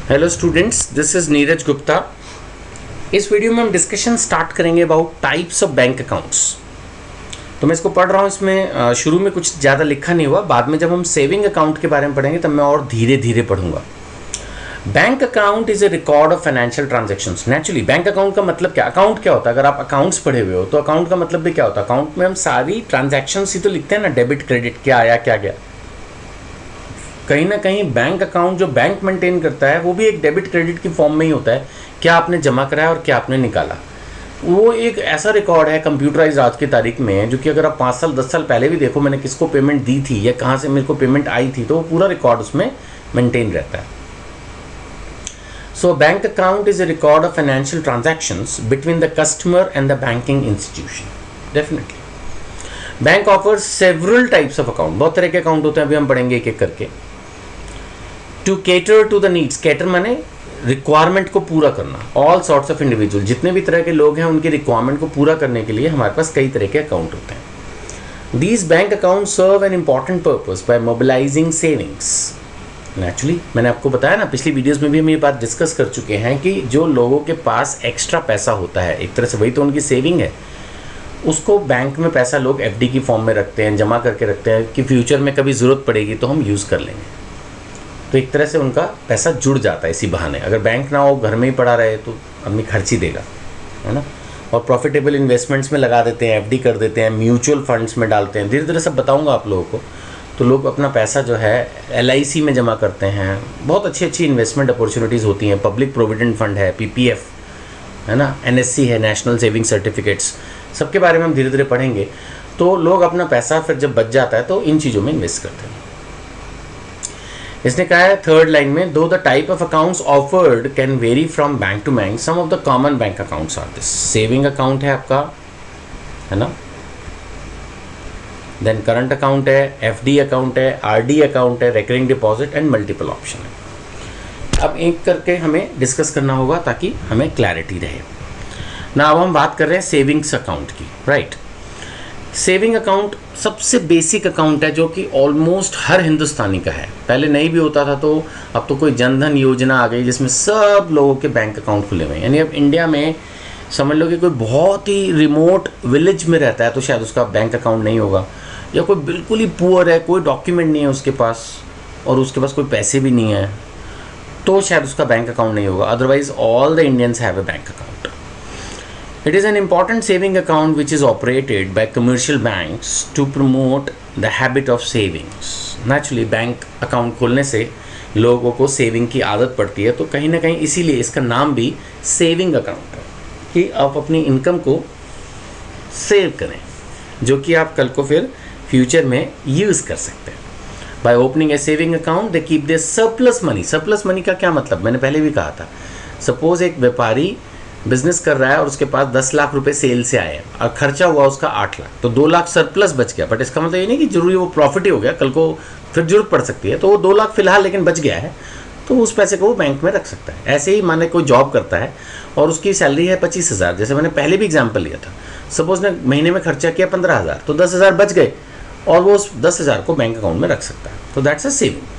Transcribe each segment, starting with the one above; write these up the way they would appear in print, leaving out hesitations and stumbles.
Hello students, this is Neeraj Gupta. इस video में हम डिस्कशन स्टार्ट करेंगे about types of bank accounts. तो मैं इसको पढ़ रहा हूँ, इसमें शुरू में कुछ ज़्यादा लिखा नहीं हुआ, बाद में जब हम सेविंग अकाउंट के बारे में पढ़ेंगे तब मैं और धीरे धीरे पढ़ूंगा। Bank account is a record of financial transactions. Naturally bank account का मतलब क्या, अकाउंट क्या होता है? अगर आप अकाउंट्स पढ़े हुए हो तो अकाउंट का मतलब भी क्या होता है? अकाउंट में हम सारी ट्रांजैक्शंस ही तो लिखते हैं ना, डेबिट क्रेडिट, क्या आया क्या गया। कहीं ना कहीं बैंक अकाउंट जो बैंक मेंटेन करता है वो भी एक डेबिट क्रेडिट की फॉर्म में ही होता है, क्या आपने जमा कराया और क्या आपने निकाला। वो एक ऐसा रिकॉर्ड है कंप्यूटराइज आज की तारीख में, जो कि अगर आप 5 साल 10 साल पहले भी देखो मैंने किसको पेमेंट दी थी या कहाँ से मेरे को पेमेंट आई थी, तो वो पूरा रिकॉर्ड उसमें मेंटेन रहता है। So bank account is a record of financial transactions between the customer and the banking institution. Definitely bank offers several types of account, बहुत तरह के अकाउंट होते हैं, अभी हम पढ़ेंगे एक एक करके। To cater to the needs, cater माने रिक्वायरमेंट को पूरा करना, ऑल सॉर्ट्स ऑफ इंडिविजुअल, जितने भी तरह के लोग हैं उनकी रिक्वायरमेंट को पूरा करने के लिए हमारे पास कई तरह के अकाउंट होते हैं। These bank account serve an important purpose by mobilising savings. Naturally मैंने आपको बताया ना, पिछली वीडियोस में भी हम ये बात डिस्कस कर चुके हैं कि जो लोगों के पास एक्स्ट्रा पैसा होता है, एक तरह से वही तो उनकी सेविंग है, उसको बैंक में पैसा लोग एफडी की फॉर्म में रखते हैं, जमा करके रखते हैं कि फ्यूचर में कभी ज़रूरत पड़ेगी तो हम यूज़ कर लेंगे। तो एक तरह से उनका पैसा जुड़ जाता है इसी बहाने। अगर बैंक ना हो, घर में ही पड़ा रहे, तो आदमी खर्च ही देगा, है ना। और प्रॉफिटेबल इन्वेस्टमेंट्स में लगा देते हैं, एफडी कर देते हैं, म्यूचुअल फंड्स में डालते हैं, धीरे धीरे सब बताऊंगा आप लोगों को। तो लोग अपना पैसा जो है LIC में जमा करते हैं, बहुत अच्छी अच्छी इन्वेस्टमेंट अपॉर्चुनिटीज़ होती हैं, पब्लिक प्रोविडेंट फंड है, PPF है ना, NSC है, नेशनल सेविंग सर्टिफिकेट्स, सबके बारे में हम धीरे धीरे पढ़ेंगे। तो लोग अपना पैसा फिर जब बच जाता है तो इन चीज़ों में इन्वेस्ट करते हैं। इसने कहा है थर्ड लाइन में, दो the type of accounts offered can vary from bank to bank, some of the common bank accounts are this. Saving account है आपका, है ना, देन करंट अकाउंट है, FD अकाउंट है, RD अकाउंट है, recurring deposit and multiple option है। अब एक करके हमें डिस्कस करना होगा ताकि हमें क्लैरिटी रहे ना। अब हम बात कर रहे हैं सेविंग्स अकाउंट की, राइट। सेविंग अकाउंट सबसे बेसिक अकाउंट है जो कि ऑलमोस्ट हर हिंदुस्तानी का है। पहले नहीं भी होता था, तो अब तो कोई जनधन योजना आ गई जिसमें सब लोगों के बैंक अकाउंट खुले हुए हैं। यानी अब इंडिया में समझ लो कि कोई बहुत ही रिमोट विलेज में रहता है तो शायद उसका बैंक अकाउंट नहीं होगा, या कोई बिल्कुल ही पुअर है, कोई डॉक्यूमेंट नहीं है उसके पास और उसके पास कोई पैसे भी नहीं है, तो शायद उसका बैंक अकाउंट नहीं होगा। Otherwise all the Indians have a bank account. It is an important saving account which is operated by commercial banks to promote the habit of savings. Naturally, bank account खोलने से लोगों को saving की आदत पड़ती है, तो कहीं ना कहीं इसीलिए इसका नाम भी सेविंग अकाउंट है कि आप अपनी इनकम को सेव करें, जो कि आप कल को फिर फ्यूचर में यूज़ कर सकते हैं। By opening a saving account, they keep their surplus money. surplus money का क्या मतलब, मैंने पहले भी कहा था। सपोज एक व्यापारी बिजनेस कर रहा है और उसके पास 10 लाख रुपए सेल से आए और खर्चा हुआ उसका 8 लाख, तो 2 लाख सरप्लस बच गया। बट इसका मतलब ये नहीं कि जरूरी वो प्रॉफिट ही हो गया, कल को फिर जरूरत पड़ सकती है, तो वो 2 लाख फिलहाल लेकिन बच गया है, तो उस पैसे को वो बैंक में रख सकता है। ऐसे ही माने कोई जॉब करता है और उसकी सैलरी है 25,000, जैसे मैंने पहले भी एग्जाम्पल लिया था। सपोज ने महीने में खर्चा किया 15,000, तो 10,000 बच गए और वो उस 10,000 को बैंक अकाउंट में रख सकता है, तो that's a saving.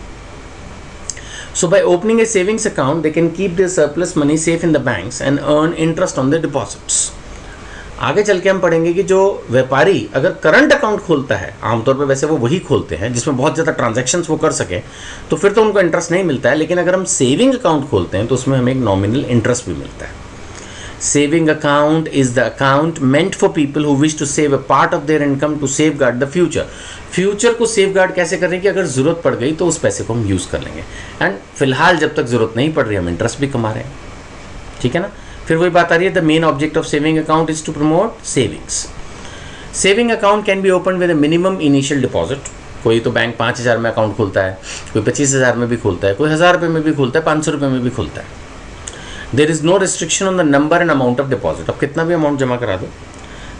So by opening a savings account, they can keep their surplus money safe in the banks and earn interest on their deposits. आगे चल के हम पढ़ेंगे कि जो व्यापारी अगर करंट अकाउंट खोलता है, आमतौर पर वैसे वो वही खोलते हैं जिसमें बहुत ज़्यादा ट्रांजैक्शंस वो कर सकें, तो फिर तो उनको इंटरेस्ट नहीं मिलता है। लेकिन अगर हम सेविंग अकाउंट खोलते हैं तो उसमें हमें एक नॉमिनल इंटरेस्ट भी मिलता है। Saving account is the account meant for people who wish to save a part of their income to safeguard the future. Future को सेफगार्ड कैसे करें कि अगर ज़रूरत पड़ गई तो उस पैसे को हम यूज़ कर लेंगे, एंड फिलहाल जब तक ज़रूरत नहीं पड़ रही हम इंटरेस्ट भी कमा रहे हैं, ठीक है ना। फिर वही बात आ रही है, the main object of saving account is to promote savings. Saving account can be open with a minimum initial deposit. कोई तो बैंक 5,000 में अकाउंट खोलता है, कोई 25,000 में भी खोलता है, कोई 1,000 रुपये में भी खोलता है, 500 रुपये में भी खोलता है। There is no restriction on the number and amount of deposit. अब कितना भी अमाउंट जमा करा दो।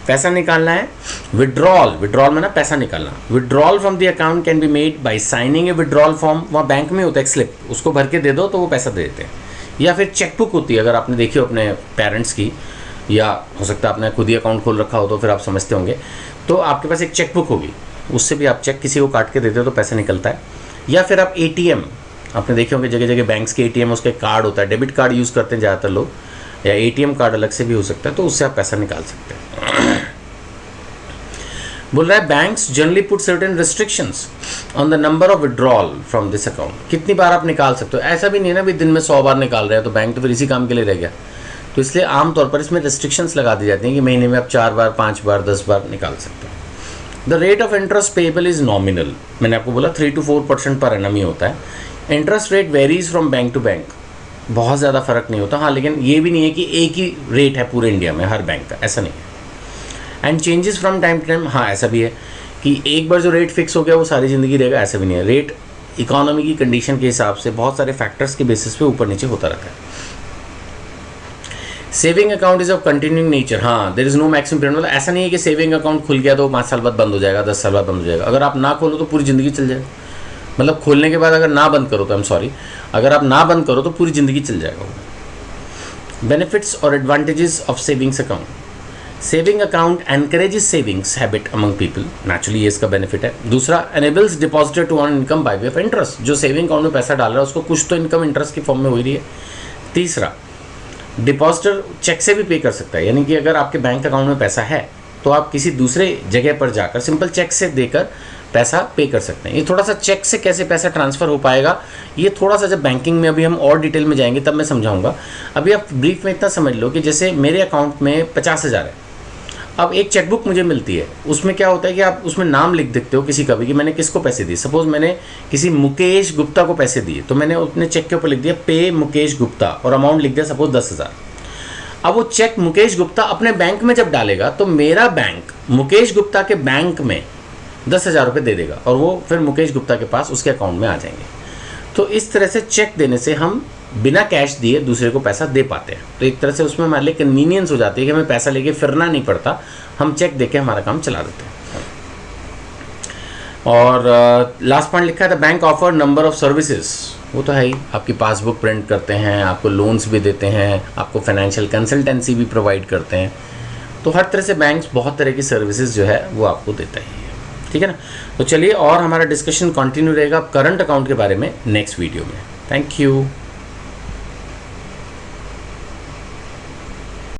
पैसा निकालना है, विड्रॉल में ना पैसा निकालना। Withdrawal from the account can be made by signing A withdrawal form. वहाँ बैंक में होता है एक स्लिप, उसको भर के दे दो तो वो पैसा दे देते हैं। या फिर चेकबुक होती है, अगर आपने देखी हो अपने पेरेंट्स की, या हो सकता है आपने खुद ही अकाउंट खोल रखा हो तो फिर आप समझते होंगे, तो आपके पास एक चेकबुक होगी, उससे भी आप चेक किसी को काट के देते हो तो पैसा निकलता है। या फिर आप ATM आपने देखे होंगे जगह जगह बैंक्स के एटीएम उसके कार्ड होता है, डेबिट कार्ड यूज़ करते हैं ज़्यादातर लोग, या एटीएम कार्ड अलग से भी हो सकता है, तो उससे आप पैसा निकाल सकते हैं। बोल रहा है banks generally put certain restrictions on the number of withdrawal from this account, कितनी बार आप निकाल सकते हो। ऐसा भी नहीं है ना भी दिन में 100 बार निकाल रहे हैं तो बैंक तो फिर इसी काम के लिए रह गया, तो इसलिए आमतौर पर इसमें रिस्ट्रिक्शंस लगा दी जाती हैं कि महीने में आप 4 बार 5 बार 10 बार निकाल सकते हो। The rate of interest payable is nominal, मैंने आपको बोला 3 to 4% पर एनम ही होता है। Interest rate varies from bank to bank, बहुत ज़्यादा फर्क नहीं होता। हाँ, लेकिन ये भी नहीं है कि एक ही रेट है पूरे इंडिया में हर बैंक का, ऐसा नहीं है। And changes from time to time, हाँ ऐसा भी है कि एक बार जो रेट फिक्स हो गया वो सारी ज़िंदगी रहेगा, ऐसा भी नहीं है। रेट इकोनॉमी की कंडीशन के हिसाब से बहुत सारे फैक्टर्स के बेसिस पे ऊपर नीचे होता रहता है। Saving account is of continuing nature, हाँ there is no maximum period, मतलब ऐसा नहीं है कि सेविंग अकाउंट खुल गया तो 5 साल बाद बंद हो जाएगा, 10 साल बाद बंद हो जाएगा। अगर आप ना खोलो तो पूरी ज़िंदगी चल जाएगा, मतलब खोलने के बाद अगर ना बंद करो तो आई एम सॉरी, अगर आप ना बंद करो तो पूरी ज़िंदगी चल जाएगा वो। बेनिफिट्स और advantages of savings account, saving account encourages savings habit among people, naturally ये इसका बेनिफिट है। दूसरा, enables depositor to earn income by way of interest, जो सेविंग अकाउंट में पैसा डाल रहा है उसको कुछ तो इनकम इंटरेस्ट की फॉर्म में हो रही है। तीसरा, डिपॉजिटर चेक से भी पे कर सकता है, यानी कि अगर आपके बैंक अकाउंट में पैसा है तो आप किसी दूसरे जगह पर जाकर सिंपल चेक से देकर पैसा पे कर सकते हैं। ये थोड़ा सा चेक से कैसे पैसा ट्रांसफ़र हो पाएगा, ये थोड़ा सा जब बैंकिंग में अभी हम और डिटेल में जाएंगे तब मैं समझाऊंगा। अभी आप ब्रीफ में इतना समझ लो कि जैसे मेरे अकाउंट में 50,000 है, अब एक चेकबुक मुझे मिलती है, उसमें क्या होता है कि आप उसमें नाम लिख देते हो किसी का भी कि मैंने किसको पैसे दिए। सपोज मैंने किसी मुकेश गुप्ता को पैसे दिए तो मैंने अपने चेक के ऊपर लिख दिया पे मुकेश गुप्ता और अमाउंट लिख दिया सपोज 10,000। अब वो चेक मुकेश गुप्ता अपने बैंक में जब डालेगा तो मेरा बैंक मुकेश गुप्ता के बैंक में 10,000 रुपये दे देगा और वो फिर मुकेश गुप्ता के पास उसके अकाउंट में आ जाएंगे। तो इस तरह से चेक देने से हम बिना कैश दिए दूसरे को पैसा दे पाते हैं, तो एक तरह से उसमें हमारे लिए कन्वीनियंस हो जाती है कि हमें पैसा लेके फिरना नहीं पड़ता, हम चेक देके हमारा काम चला देते हैं। और लास्ट पॉइंट लिखा है the bank offer number of services, वो तो है ही, आपकी पासबुक प्रिंट करते हैं, आपको लोन्स भी देते हैं, आपको फाइनेंशियल कंसल्टेंसी भी प्रोवाइड करते हैं, तो हर तरह से बैंक्स बहुत तरह की सर्विसेज जो है वो आपको देता ही है। ठीक है ना, तो चलिए और हमारा डिस्कशन कंटिन्यू रहेगा करंट अकाउंट के बारे में नेक्स्ट वीडियो में। Thank you.